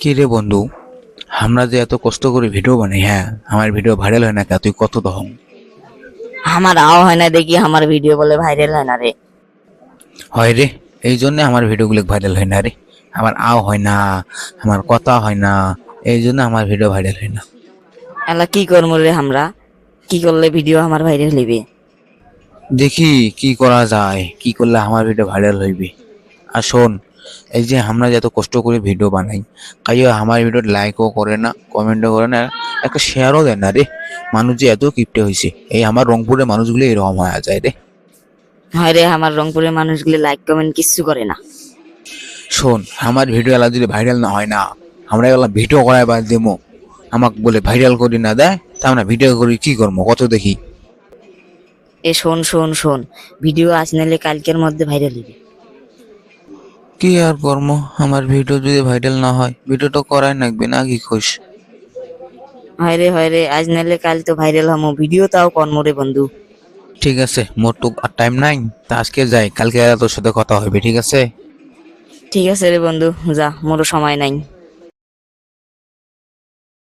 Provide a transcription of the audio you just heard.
কি রে বন্ধু, আমরা যে এত কষ্ট করে ভিডিও বানাই, হ্যাঁ আমার ভিডিও ভাইরাল হয় না কে? তুই কত দহম আমার আও হয় না দেখি আমার ভিডিও বলে ভাইরাল হয় না রে। হয় রে। এই জন্য আমার ভিডিওগুলো ভাইরাল হয় না রে। আমার আও হয় না, আমার কথা হয় না, এই জন্য আমার ভিডিও ভাইরাল হয় না। এলা কি করবো রে, আমরা কি করলে ভিডিও আমার ভাইরাল হইবে? দেখি কি করা যায়, কি করলে আমার ভিডিও ভাইরাল হইবে। আর শোন, এই যে আমরা যে এত কষ্ট করে ভিডিও বানাই, কাইও আমার ভিডিও লাইকও করে না, কমেন্টও করে না, একটা শেয়ারও দেয় না রে। মানুষ যে এত কিপটে হয়েছে, এই আমার রংপুরের মানুষগুলো এরকম হয়ে যায় রে। হয় রে, আমার রংপুরের মানুষগুলো লাইক কমেন্ট কিচ্ছু করে না। শোন, আমার ভিডিও এলা যদি ভাইরাল না হয় না, আমরা এগুলা ভিডিও করাই বাদ দেবো। আমাকে বলে ভাইরাল করি না দেয়, তা আমরা ভিডিও করি কি করবো কত দেখি। এ শোন শোন শোন, ভিডিও আজ নাহলে কালকের মধ্যে ভাইরাল হইবে। কি আর করবো, আমার ভিডিও যদি ভাইরাল না হয় ভিডিও তো করাই লাগবে না, কি খুশ। হয় রে, আজ নাহলে কাল তো ভাইরাল হমো, ভিডিও তাও করমো রে বন্ধু। ঠিক আছে, মোর তো আর টাইম নাই, তা আজকে যাই, কালকে তোর সাথে কথা হবে, ঠিক আছে। ঠিক আছে রে বন্ধু, যা, মোরও সময় নাই।